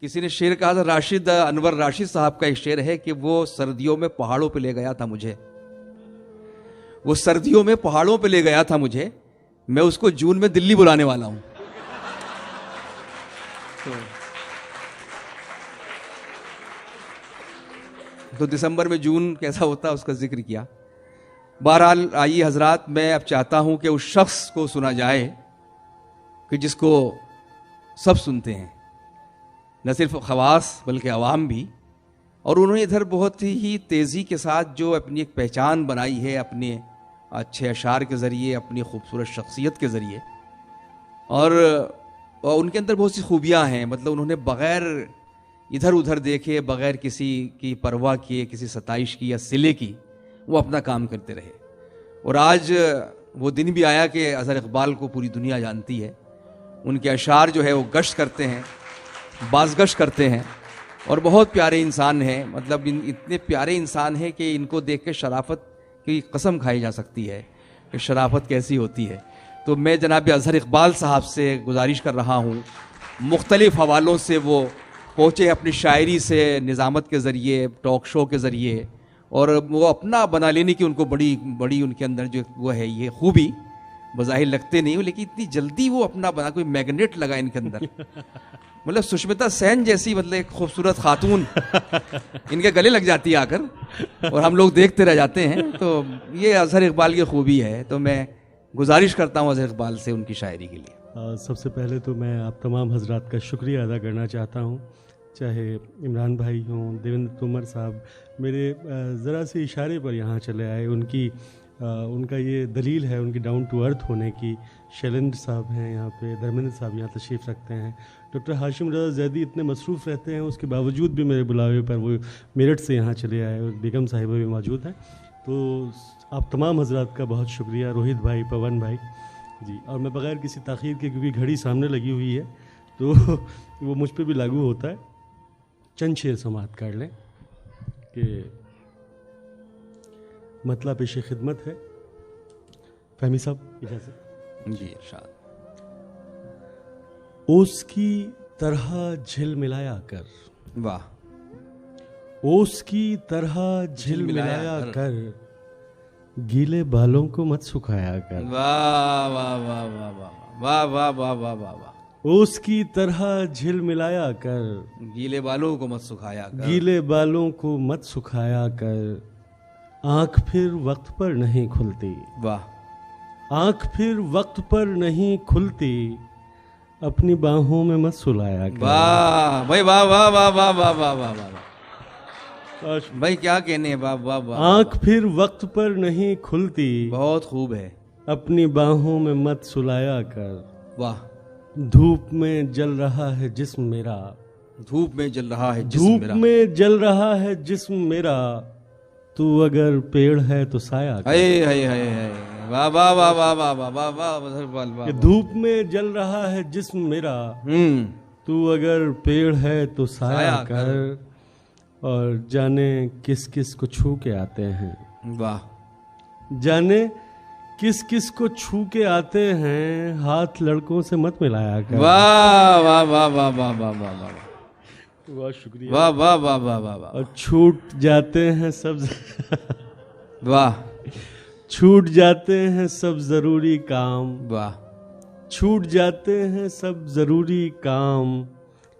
किसी ने शेर कहा था, राशिद अनवर राशिद साहब का एक शेर है कि वो सर्दियों में पहाड़ों पे ले गया था मुझे, वो सर्दियों में पहाड़ों पे ले गया था मुझे, मैं उसको जून में दिल्ली बुलाने वाला हूं। तो दिसंबर में जून कैसा होता है उसका जिक्र किया। बहरहाल आइए हजरात, मैं अब चाहता हूं कि उस शख्स को सुना जाए कि जिसको सब सुनते हैं, न सिर्फ खवास बल्कि अवाम भी, और उन्होंने इधर बहुत ही तेज़ी के साथ जो अपनी एक पहचान बनाई है अपने अच्छे अशार के ज़रिए, अपनी खूबसूरत शख्सियत के ज़रिए, और उनके अंदर बहुत सी खूबियाँ हैं। मतलब उन्होंने बग़ैर इधर उधर देखे, बग़ैर किसी की परवाह किए, किसी सताइश की या सिले की, वो अपना काम करते रहे। और आज वो दिन भी आया कि अज़हर इक़बाल को पूरी दुनिया जानती है। उनके अशार जो है वो गश्त करते हैं, बाज़गश्त करते हैं, और बहुत प्यारे इंसान हैं। मतलब इतने प्यारे इंसान हैं कि इनको देख के शराफत की कसम खाई जा सकती है कि शराफत कैसी होती है। तो मैं जनाब अज़हर इक़बाल साहब से गुजारिश कर रहा हूँ, मुख्तलिफ़ हवालों से वो पहुँचे अपनी शायरी से, निज़ामत के ज़रिए, टॉक शो के ज़रिए, और वो अपना बना लेने की उनको बड़ी बड़ी उनके अंदर जो वो है ये खूबी, बज़ाहिर लगते नहीं हो लेकिन इतनी जल्दी वो अपना बना, कोई मैग्नेट लगा इनके अंदर। मतलब सुष्मिता सेन जैसी मतलब एक खूबसूरत खातून इनके गले लग जाती है आकर, और हम लोग देखते रह जाते हैं। तो ये अज़हर इक़बाल की खूबी है। तो मैं गुजारिश करता हूँ अज़हर इक़बाल से उनकी शायरी के लिए। सबसे पहले तो मैं आप तमाम हजरात का शुक्रिया अदा करना चाहता हूँ, चाहे इमरान भाई हों, देवेंद्र तोमर साहब मेरे ज़रा से इशारे पर यहाँ चले आए, उनका ये दलील है उनकी डाउन टू अर्थ होने की। शैलेंद्र साहब हैं यहाँ पे, धर्मेंद्र साहब यहाँ तशरीफ़ रखते हैं, डॉक्टर हाशिम रज़ा ज़ैदी इतने मसरूफ़ रहते हैं, उसके बावजूद भी मेरे बुलावे पर वो मेरठ से यहाँ चले आए, और बेगम साहिबा भी मौजूद हैं। तो आप तमाम हजरात का बहुत शुक्रिया, रोहित भाई, पवन भाई जी। और मैं बग़ैर किसी ताख़ीर के, क्योंकि घड़ी सामने लगी हुई है तो वो मुझ पर भी लागू होता है, चंद शेर समाअत कर लें कि मतलब पेश खिदमत है। फहमी साहब इजाज़त जी। इरशाद। ओस की तरह झिलमिलाया कर, वाह, ओस की तरह झिलमिलाया कर, गीले बालों को मत सुखाया कर। वाह वाह वाह वाह वाह वाह वाह वाह वाह वाह। ओस की तरह झिलमिलाया कर, गीले बालों को मत सुखाया कर, गीले बालों को मत सुखाया कर, आंख फिर वक्त पर नहीं खुलती। वाह। आंख फिर वक्त पर नहीं खुलती, अपनी बाहों में मत सुलाया कर। वाह भाई, वाह वाह वाह वाह वाह वाह वाह वाह भाई, क्या कहने, वाह वाह वाह। आंख फिर वक्त पर नहीं खुलती, बहुत खूब है, अपनी बाहों में मत सुलाया कर। वाह। धूप में जल रहा है जिस्म मेरा, धूप में जल रहा है जिस्म धूप मेरा, में जल रहा है जिस्म मेरा, तू अगर पेड़ है तो साया कर। हाय हाय हाय हाय, वाह वाह वाह वाह वाह वाह वाह वाह वाह। धूप में जल रहा है जिस्म मेरा, तू अगर पेड़ है तो साया कर, और जाने किस किस को छू के आते हैं। वाह। जाने किस किस को छू के आते हैं, हाथ लड़कों से मत मिलाया कर। वाह वाह वाह वाह वाह वाह वाह वाह, बहुत शुक्रिया। वाह वाह वाह वाह वाह वाह। और छूट जाते हैं सब वाह, छूट जाते हैं सब जरूरी काम। वाह। छूट जाते हैं सब जरूरी काम,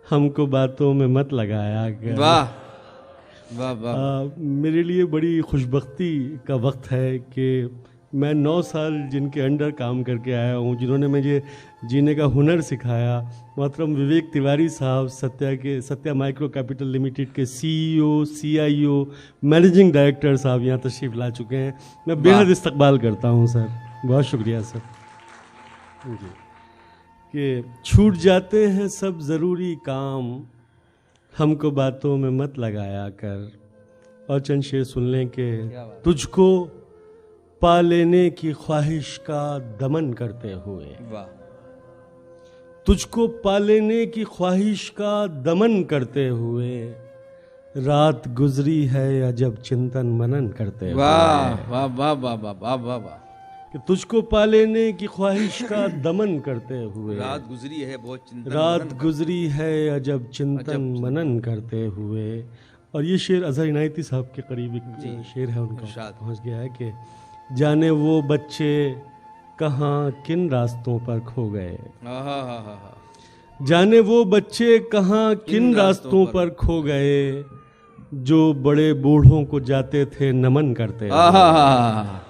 हमको बातों में मत लगाया कर। वाह वाह वाह। मेरे लिए बड़ी खुशबख्ती का वक्त है कि मैं 9 साल जिनके अंडर काम करके आया हूँ, जिन्होंने मुझे जीने का हुनर सिखाया, मोहतरम विवेक तिवारी साहब, सत्या माइक्रो कैपिटल लिमिटेड के CEO, CIO, मैनेजिंग डायरेक्टर साहब यहाँ तशरीफ़ ला चुके हैं। मैं बेहद इस्तकबाल करता हूँ सर, बहुत शुक्रिया सर जी। कि छूट जाते हैं सब ज़रूरी काम, हमको बातों में मत लगाया कर। और चंद शेर सुन लें कि तुझको पा लेने की ख्वाहिश का दमन करते हुए, वाह, तुझको पा लेने की ख्वाहिश का दमन करते हुए, रात गुजरी है अजब चिंतन मनन करते हुए। वाह वाह वाह वाह वाह वाह वाह। कि तुझको पा लेने की ख्वाहिश का दमन करते हुए, रात गुजरी है बहुत चिंतन रात मनन गुजरी है अजब चिंतन मनन करते हुए। और ये शेर अजहर इनायती साहब के करीब एक शेर है उनका, इरशाद। पहुंच गया है कि जाने वो बच्चे कहाँ किन रास्तों पर खो गए, जाने वो बच्चे कहाँ किन रास्तों पर खो गए, जो बड़े बूढ़ों को जाते थे नमन करते हुए।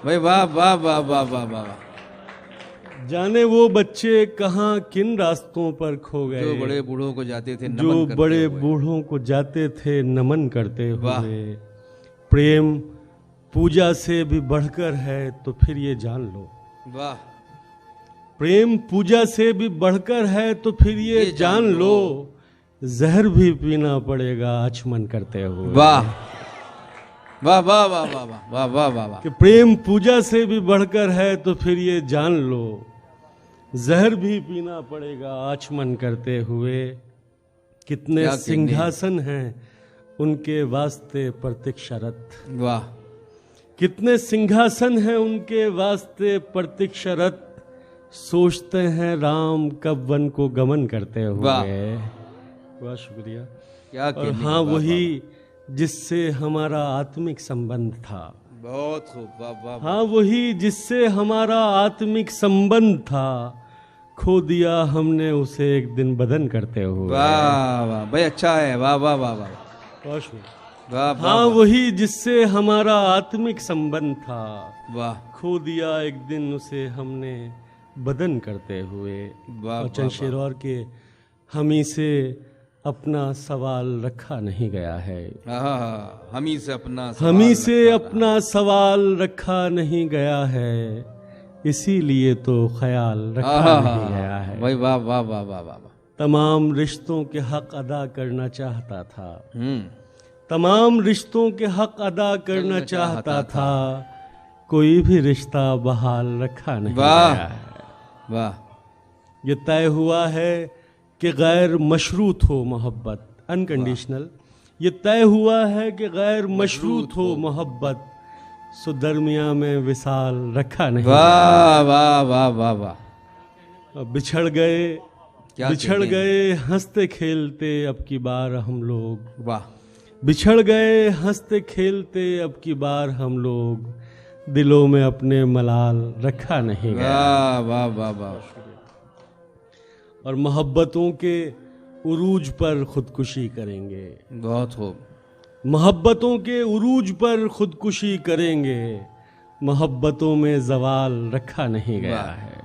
भाई वाह वाह वाह वाह वाह वाह। जाने वो बच्चे कहाँ किन रास्तों पर खो गए, जो बड़े बूढ़ों को जाते थे नमन जो करते बड़े हुए। बूढ़ों को जाते थे नमन करते वाह। हुए। प्रेम पूजा से भी बढ़कर है तो फिर ये जान लो, वाह प्रेम पूजा से भी बढ़कर है तो फिर ये जान लो, जहर भी पीना पड़ेगा आचमन करते हुए। वाह वाह वाह वाह वाह वाह वाह वाह वाह। कि प्रेम पूजा से भी बढ़कर है तो फिर ये जान लो, जहर भी पीना पड़ेगा आचमन करते हुए। कितने क्या सिंहासन हैं उनके वास्ते प्रतीक्षारत, वाह कितने सिंहासन हैं उनके वास्ते प्रतीक्षारत, सोचते हैं राम कब वन को गमन करते हुए। वाह। बहुत शुक्रिया। क्या और कहने हाँ की बात, वही जिससे हमारा आत्मिक संबंध था, बहुत खूब वाह वाह वाह। हाँ वही जिससे हमारा आत्मिक संबंध था, खो दिया हमने उसे एक दिन बदन करते हुए। वाह वाह भाई अच्छा है वाह वाह वाह वाह बहुत शुक्रिया। वाह वाह हाँ वही जिससे हमारा आत्मिक संबंध था, वाह खो दिया एक दिन उसे हमने बदन करते हुए। वाह और चंद शेर और के हमी से अपना सवाल रखा नहीं गया है, हमी से अपना हमी से अपना सवाल रखा नहीं गया है, इसीलिए तो ख्याल रखा नहीं गया है। भाई वाह वाह वाह वाह वाह। तमाम रिश्तों के हक अदा करना चाहता था, तमाम रिश्तों के हक अदा करना चाहता था, कोई भी रिश्ता बहाल रखा नहीं वाह गया है। वाह ये तय हुआ है कि गैर मशरूत हो मोहब्बत, अनकंडीशनल। ये तय हुआ है कि गैर मशरूत हो मोहब्बत, सो दरमिया में विसाल रखा नहीं। वाह वाह वाह वाह वाह। बिछड़ गए क्या बिछड़ कहने? गए हंसते खेलते अब की बार हम लोग, वाह बिछड़ गए हंसते खेलते अब की बार हम लोग, दिलों में अपने मलाल रखा नहीं गया। वाह वाह वाह वाह। और मोहब्बतों के उरूज पर खुदकुशी करेंगे, बहुत खूब। मोहब्बतों के उरूज पर खुदकुशी करेंगे, मोहब्बतों में जवाल रखा नहीं गया वाह। है।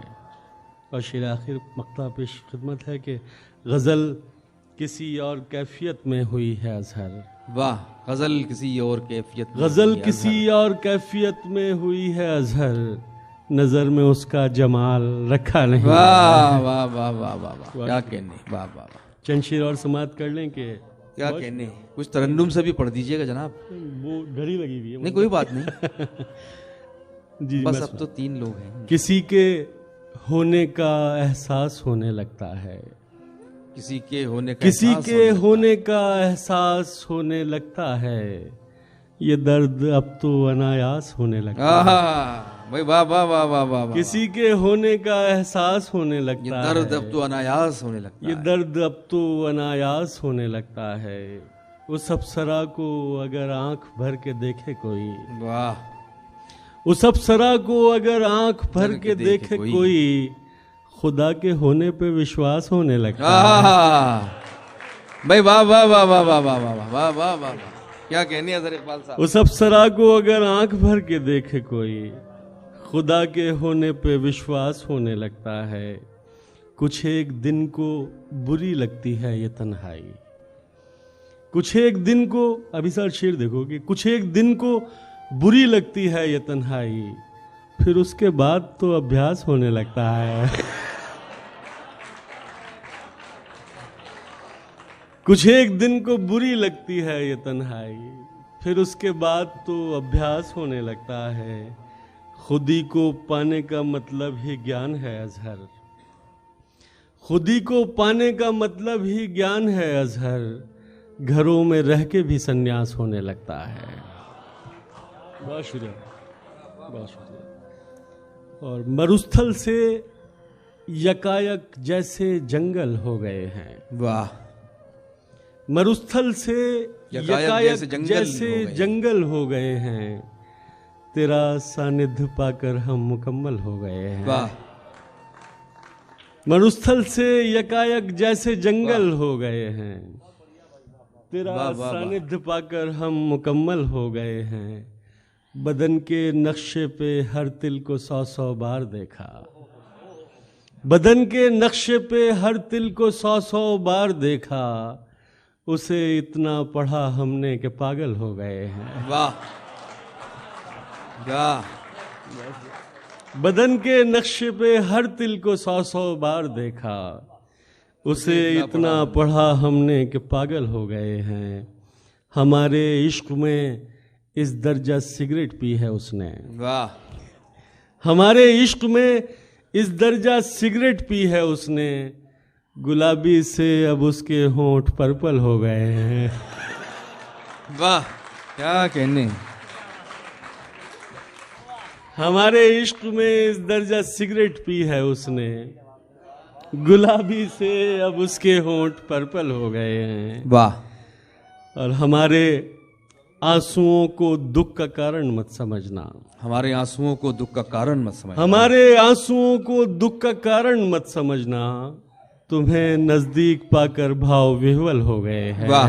और शेर आखिर मक्ता पेश खिदमत है कि गज़ल किसी और कैफियत में हुई है अजहर, वाह गजल किसी और कैफियत में गज़ल हुई है किसी और कैफियत में हुई है अजहर, नजर में उसका जमाल रखा नहीं गया वाह है। वाह वाह वाह वाह वाह। क्या कहने वाह वाह वाह। चंद शेर और समात कर लें कि क्या कहने, कुछ तरन्नुम से भी पढ़ दीजिएगा जनाब। वो घड़ी लगी हुई है। नहीं कोई बात नहीं, जी बस मैं अब तो 3 लोग हैं। किसी के होने का एहसास होने लगता है, किसी के होने का किसी एहसास के लगता होने का एहसास होने लगता है, ये दर्द अब तो अनायास होने है। लगता है। भाई वाह वाह वाह वाह वाह वाह। किसी के होने का एहसास होने ये लगता दर्द है, अब तो अनायास होने लगता ये है। दर्द अब तो अनायास होने लगता है, उस अप्सरा को अगर आंख भर के देखे कोई, वाह उस अप्सरा को अगर आंख भर के देखे कोई, कोई, खुदा के होने पे विश्वास होने लगता है। भाई वाह वाह वाह वाह वाह वाह वाह वाह वाह वाह। क्या कहने हैं इकबाल साहब। उस अप्सरा को अगर आंख भर के देखे कोई, खुदा के होने पे विश्वास होने लगता है, कुछ एक दिन को बुरी लगती है ये तन्हाई, कुछ एक दिन को, अभी सर शेर देखो कि कुछ एक दिन को बुरी लगती है ये तन्हाई, फिर उसके बाद तो अभ्यास होने लगता है। कुछ एक दिन को बुरी लगती है ये तन्हाई, फिर उसके बाद तो अभ्यास होने लगता है, खुदी को पाने का मतलब ही ज्ञान है अजहर, खुदी को पाने का मतलब ही ज्ञान है अजहर, घरों में रह के भी संन्यास होने लगता है। बहुत शुक्रिया, बहुत शुक्रिया। और मरुस्थल से यकायक जैसे जंगल हो गए हैं। वाह। मरुस्थल से यकायक जैसे जंगल हो गए हैं, तेरा सानिध्य पाकर हम मुकम्मल हो गए हैं। वाह। मरुस्थल से यकायक जैसे जंगल हो गए हैं, तेरा सानिध्य पाकर हम मुकम्मल हो गए हैं। बदन के नक्शे पे हर तिल को 100-100 बार देखा, बदन के नक्शे पे हर तिल को 100-100 बार देखा, उसे इतना पढ़ा हमने कि पागल हो गए हैं। वाह वाह। बदन के नक्शे पे हर तिल को 100-100 बार देखा, उसे इतना पढ़ा हमने कि पागल हो गए हैं। हमारे इश्क में इस दर्जा सिगरेट पी है उसने। वाह। हमारे इश्क में इस दर्जा सिगरेट पी है उसने, गुलाबी से अब उसके होंठ पर्पल हो गए हैं। वाह, क्या कहने। हमारे इश्क में इस दर्जा सिगरेट पी है उसने, गुलाबी से अब उसके होंठ पर्पल हो गए हैं। वाह। और हमारे आंसुओं को दुख का कारण मत समझना, हमारे आंसुओं को दुख का कारण मत समझना, हमारे आंसुओं को दुख का कारण मत समझना, तुम्हें नजदीक पाकर भाव विह्वल हो गए हैं। वाह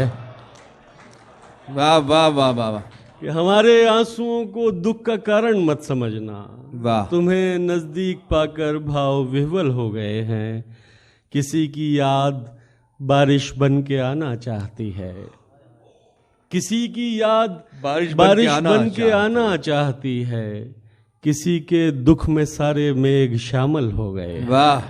वाह वाह वाह वाह। हमारे आंसुओं को दुख का कारण मत समझना, वाह। तुम्हें नजदीक पाकर भाव विह्वल हो गए हैं। किसी की याद बारिश बन के आना चाहती है, किसी की याद बारिश बन के आना चाहती है, किसी के दुख में सारे मेघ शामिल हो गए। वाह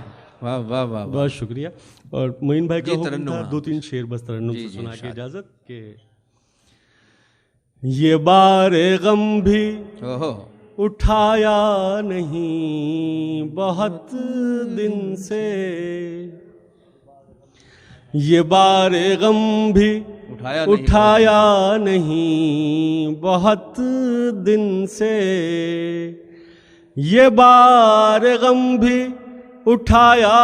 वाह वाह वाह। बहुत शुक्रिया। और मोइन भाई का हुक्म था 2-3 शेर बस तरन्नुम से सुना के इजाजत के। ये बारे गम भी उठाया नहीं बहुत दिन से, ये बारे गम भी उठाया नहीं बहुत दिन से, ये बारे गम भी उठाया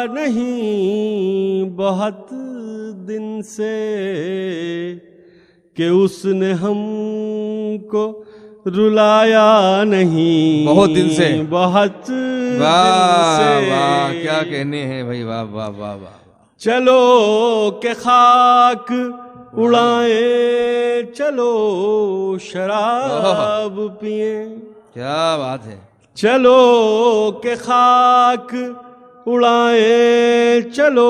नहीं बहुत दिन से, कि उसने हमको रुलाया नहीं बहुत दिन से, बहुत वाह दिन से। वाह, क्या कहने हैं भाई। वाह वाह वाह वाह। चलो के खाक उड़ाए, चलो शराब पिए, क्या बात है। चलो के खाक उड़ाए, चलो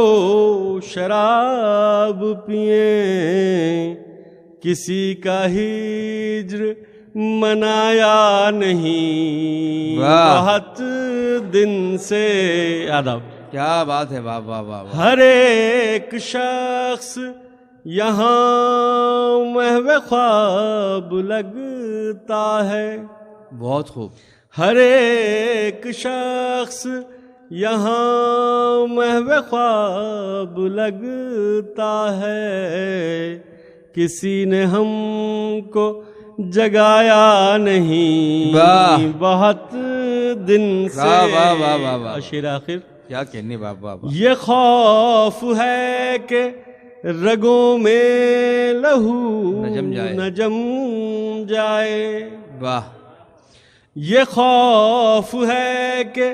शराब पिए, किसी का हिज्र मनाया नहीं बहुत दिन से। आदाब। क्या बात है। वाह वाह वाह। हर एक शख्स यहाँ महवे ख्वाब लगता है, बहुत खूब। हर एक शख्स यहाँ महवे ख्वाब लगता है, किसी ने हमको जगाया नहीं बहुत दिन से। वाह वाह वाह वाह वाह। आखिर आखिर क्या कहने। वाह वाह वाह। ये खौफ है कि रगों में लहू न जम जाए। वाह। ये खौफ है कि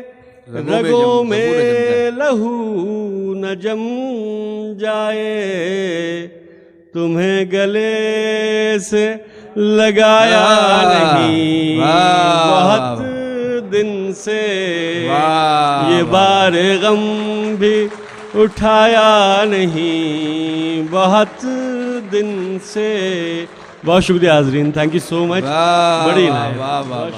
रगों में लहू न जम जाए, तुम्हें गले से लगाया नहीं बहुत दिन से, ये बारे गम भी उठाया नहीं बहुत दिन से। बहुत शुक्रिया हाजरीन, थैंक यू सो मच। बड़ी वाह वाह वाह।